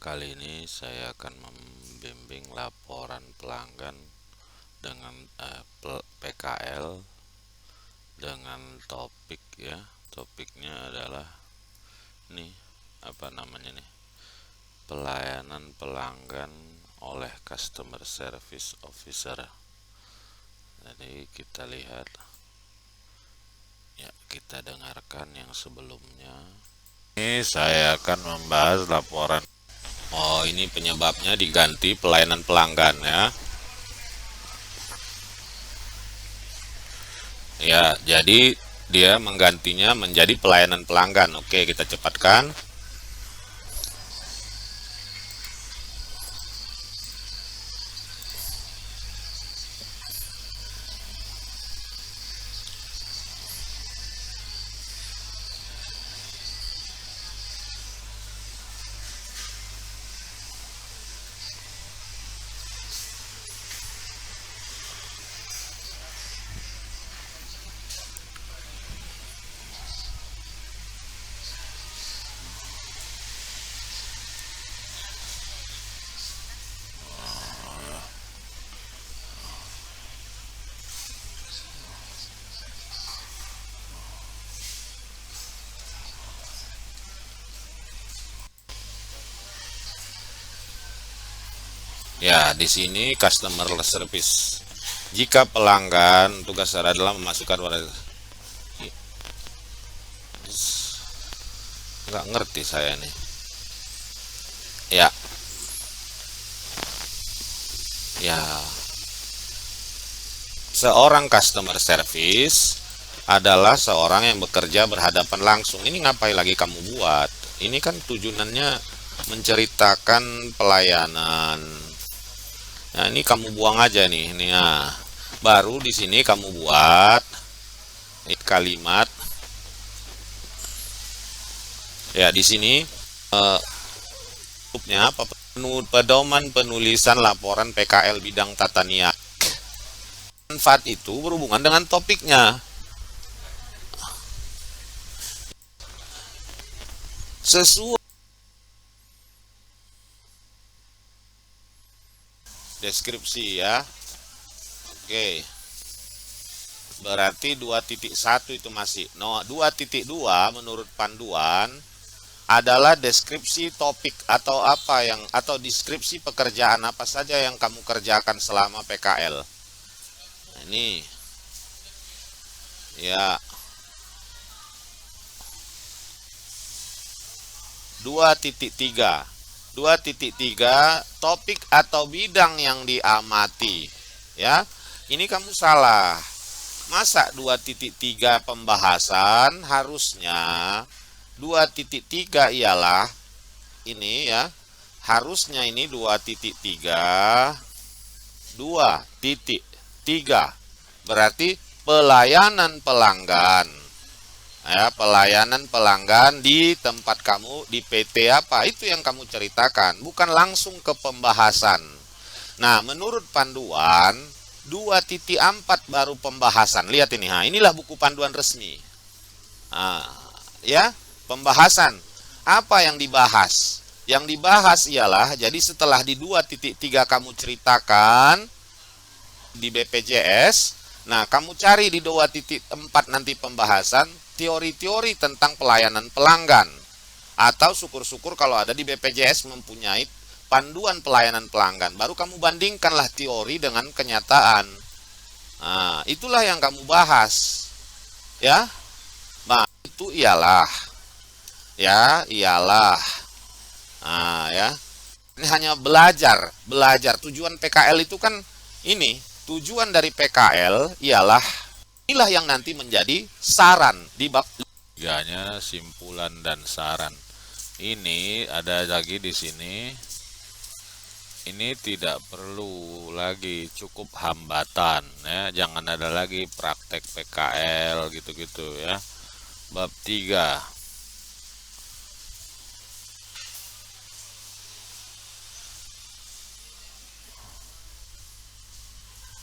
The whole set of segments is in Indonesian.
Kali ini saya akan membimbing laporan pelanggan dengan PKL dengan topik ya. Topiknya adalah nih, apa namanya nih? Pelayanan pelanggan oleh Customer Service Officer. Jadi kita lihat ya, kita dengarkan yang sebelumnya. Ini saya akan membahas laporan. Oh, ini penyebabnya diganti pelayanan pelanggan ya. Ya, jadi dia menggantinya menjadi pelayanan pelanggan. Oke, kita cepatkan. Ya, di sini customer service. Jika pelanggan, tugas saya adalah memasukkan warna. Nggak ngerti saya nih. Ya, ya. Seorang customer service adalah seorang yang bekerja berhadapan langsung. Ini ngapain lagi kamu buat? Ini kan tujuannya menceritakan pelayanan. Nah, ini kamu buang aja nih. Nih, nah. Baru di sini kamu buat kalimat. Ya, di sini apa? Pedoman penulisan laporan PKL bidang tata niaga. Manfaat itu berhubungan dengan topiknya. Sesuai deskripsi ya. Oke. Berarti 2.1 itu masih. No, 2.2 menurut panduan adalah deskripsi topik atau apa yang atau deskripsi pekerjaan apa saja yang kamu kerjakan selama PKL. Nah, ini ya 2.3. 2.3 topik atau bidang yang diamati. Ya. Ini kamu salah. Masa 2.3 pembahasan, harusnya 2.3 ialah ini ya. Harusnya ini 2.3 2.3 berarti pelayanan pelanggan. Ya, pelayanan pelanggan di tempat kamu di PT apa, itu yang kamu ceritakan, bukan langsung ke pembahasan. Nah, menurut panduan 2.4 baru pembahasan. Lihat ini, inilah buku panduan resmi. Nah, ya, pembahasan. Apa yang dibahas? Yang dibahas ialah, jadi setelah di 2.3 kamu ceritakan di BPJS, nah kamu cari di 2.4 nanti pembahasan teori-teori tentang pelayanan pelanggan. Atau syukur-syukur kalau ada di BPJS mempunyai panduan pelayanan pelanggan, baru kamu bandingkanlah teori dengan kenyataan. Nah, itulah yang kamu bahas. Ya. Nah, itu ialah ialah. Nah, ya. Ini hanya belajar. Tujuan PKL itu kan ini, tujuan dari PKL ialah inilah yang nanti menjadi saran di bab 3-nya, simpulan dan saran. Ini ada lagi di sini. Ini tidak perlu lagi, cukup hambatan ya, jangan ada lagi praktek PKL gitu-gitu ya. Bab 3.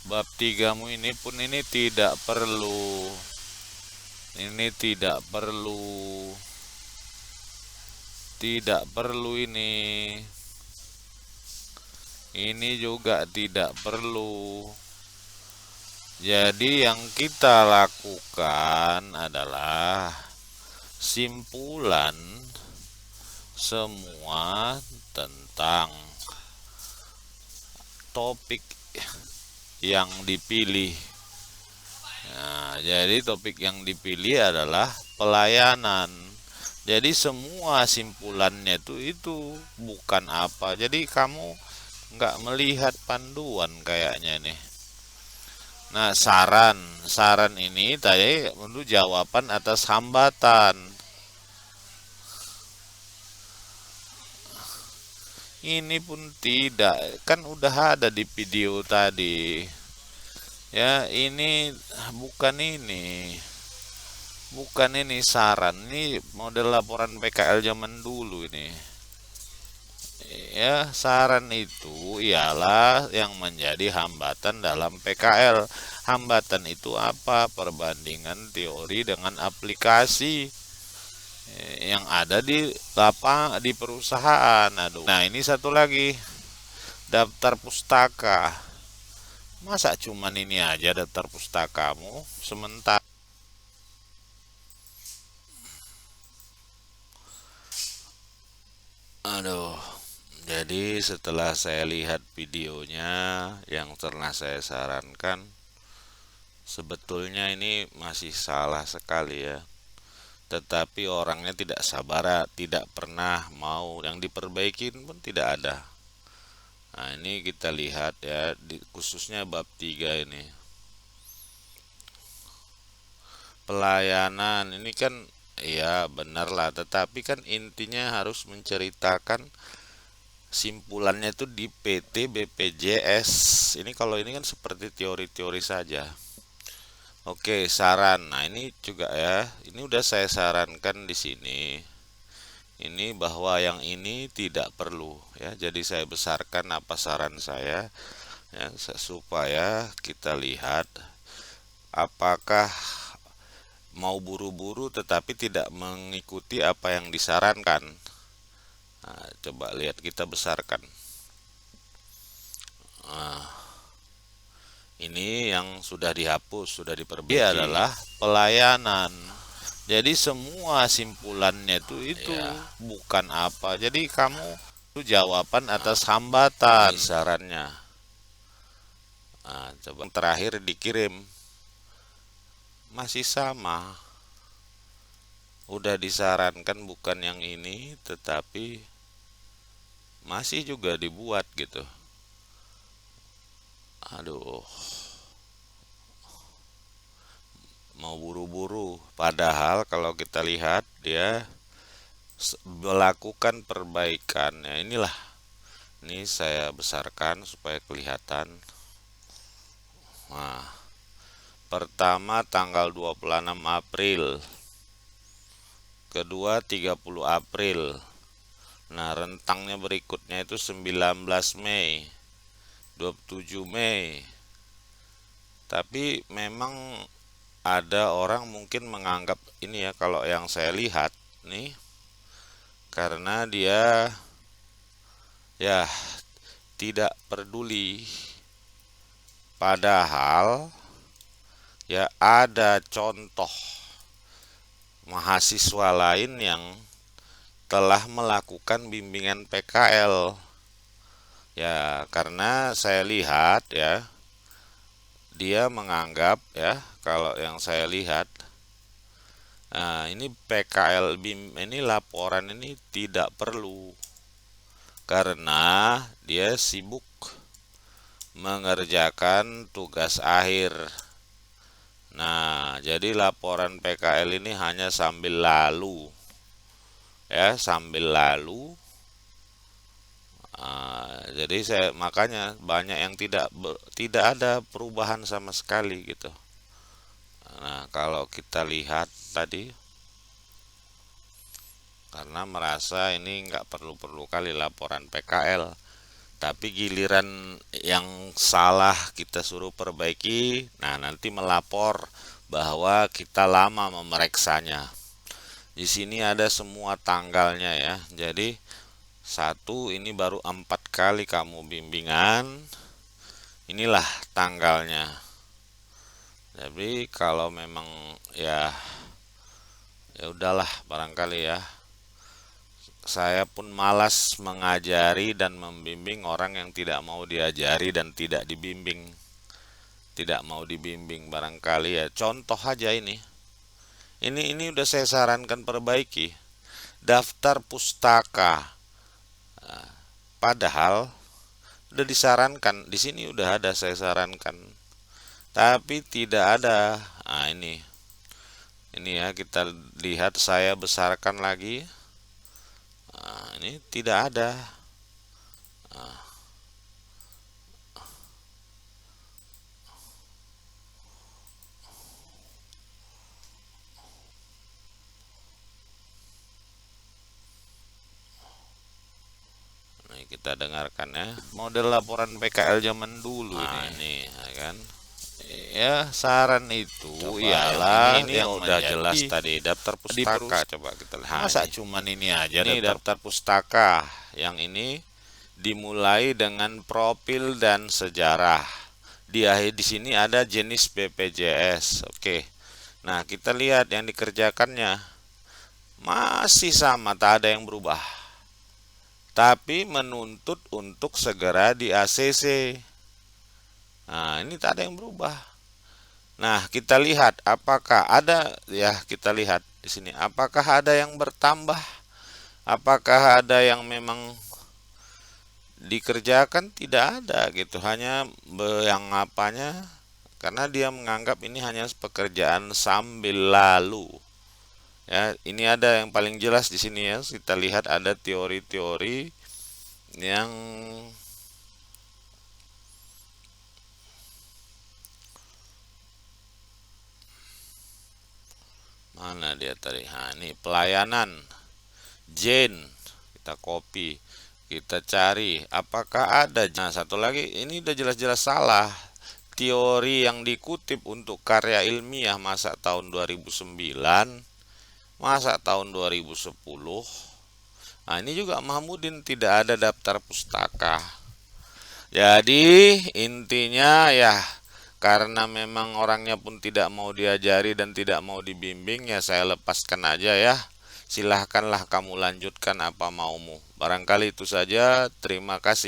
Bab 3-mu ini pun ini tidak perlu. Ini tidak perlu. Tidak perlu ini. Ini juga tidak perlu. Jadi yang kita lakukan adalah simpulan semua tentang topik yang dipilih. Nah, jadi topik yang dipilih adalah pelayanan. Jadi semua simpulannya itu bukan apa. Jadi kamu nggak melihat panduan kayaknya nih. Nah, saran ini tadi untuk jawaban atas hambatan. Ini pun tidak, kan udah ada di video tadi. Ya, ini bukan ini. Bukan ini saran, ini model laporan PKL zaman dulu ini. Ya, saran itu ialah yang menjadi hambatan dalam PKL. Hambatan itu apa? Perbandingan teori dengan aplikasi yang ada di di perusahaan. Aduh. Nah, ini satu lagi, daftar pustaka. Masa cuman ini aja daftar pustakamu sementara. Aduh. Jadi setelah saya lihat videonya yang pernah saya sarankan, sebetulnya ini masih salah sekali ya. Tetapi orangnya tidak sabar, tidak pernah mau, yang diperbaikin pun tidak ada. Nah, ini kita lihat ya, khususnya bab 3 ini. Pelayanan ini kan ya benar lah, tetapi kan intinya harus menceritakan simpulannya itu di PT BPJS. Ini kalau ini kan seperti teori-teori saja. Oke, saran. Nah, ini juga ya. Ini udah saya sarankan di sini. Ini bahwa yang ini tidak perlu ya. Jadi saya besarkan apa saran saya ya, supaya kita lihat apakah mau buru-buru tetapi tidak mengikuti apa yang disarankan. Nah, coba lihat kita besarkan. Nah, ini yang sudah dihapus, sudah diperbaiki. Ini adalah pelayanan. Jadi semua simpulannya itu ya, bukan apa. Jadi kamu itu jawaban atas hambatan. Ini sarannya. Nah, coba yang terakhir dikirim. Masih sama. Udah disarankan bukan yang ini, tetapi masih juga dibuat gitu. Aduh. Mau buru-buru, padahal kalau kita lihat dia melakukan perbaikan ya. Inilah, ini saya besarkan supaya kelihatan. Nah, pertama tanggal 26 April, kedua 30 April. Nah, rentangnya berikutnya itu 19 Mei, 27 Mei. Tapi memang ada orang mungkin menganggap ini ya, kalau yang saya lihat nih, karena dia ya tidak peduli, padahal ya ada contoh mahasiswa lain yang telah melakukan bimbingan PKL ya. Karena saya lihat ya, dia menganggap ya, kalau yang saya lihat, nah ini PKL BIM ini laporan ini tidak perlu karena dia sibuk mengerjakan tugas akhir. Nah, jadi laporan PKL ini hanya sambil lalu ya, sambil lalu. Jadi saya makanya banyak yang tidak ada perubahan sama sekali gitu. Nah, kalau kita lihat tadi, karena merasa ini nggak perlu-perlu kali laporan PKL, tapi giliran yang salah kita suruh perbaiki, nah nanti melapor bahwa kita lama memeriksanya. Di sini ada semua tanggalnya ya. Jadi satu ini baru 4 kali kamu bimbingan, inilah tanggalnya. Jadi kalau memang ya udahlah, barangkali ya. Saya pun malas mengajari dan membimbing orang yang tidak mau diajari dan tidak dibimbing. Tidak mau dibimbing, barangkali ya. Contoh aja ini. Ini udah saya sarankan perbaiki. Daftar pustaka. Padahal udah disarankan, di sini udah ada saya sarankan. Tapi tidak ada. Nah, ini ya, kita lihat, saya besarkan lagi. Nah, ini tidak ada. Nah, kita dengarkan ya, model laporan PKL zaman dulu. Ini ya kan. Ya, saran itu Coba ialah ini yang udah menjadi jelas tadi, daftar di pustaka. Coba kita lihat. Masa cuman ini aja Ini daftar pustaka. Yang ini dimulai dengan profil dan sejarah. Di akhir di sini ada jenis BPJS. Oke. Nah, kita lihat yang dikerjakannya masih sama, tak ada yang berubah. Tapi menuntut untuk segera di ACC. Nah, ini tak ada yang berubah. Nah, kita lihat apakah ada, ya kita lihat di sini, apakah ada yang bertambah? Apakah ada yang memang dikerjakan? Tidak ada gitu, hanya yang apanya, karena dia menganggap ini hanya pekerjaan sambil lalu. Ya, ini ada yang paling jelas di sini ya. Kita lihat ada teori-teori yang mana dia tadi. Nah, ini pelayanan Jane, kita copy, kita cari apakah ada. Nah, satu lagi, ini udah jelas-jelas salah. Teori yang dikutip untuk karya ilmiah masa tahun 2009, masa tahun 2010. Nah, ini juga Mahmudin tidak ada daftar pustaka. Jadi intinya ya, karena memang orangnya pun tidak mau diajari dan tidak mau dibimbing, ya saya lepaskan aja ya. Silahkanlah kamu lanjutkan apa maumu. Barangkali itu saja. Terima kasih.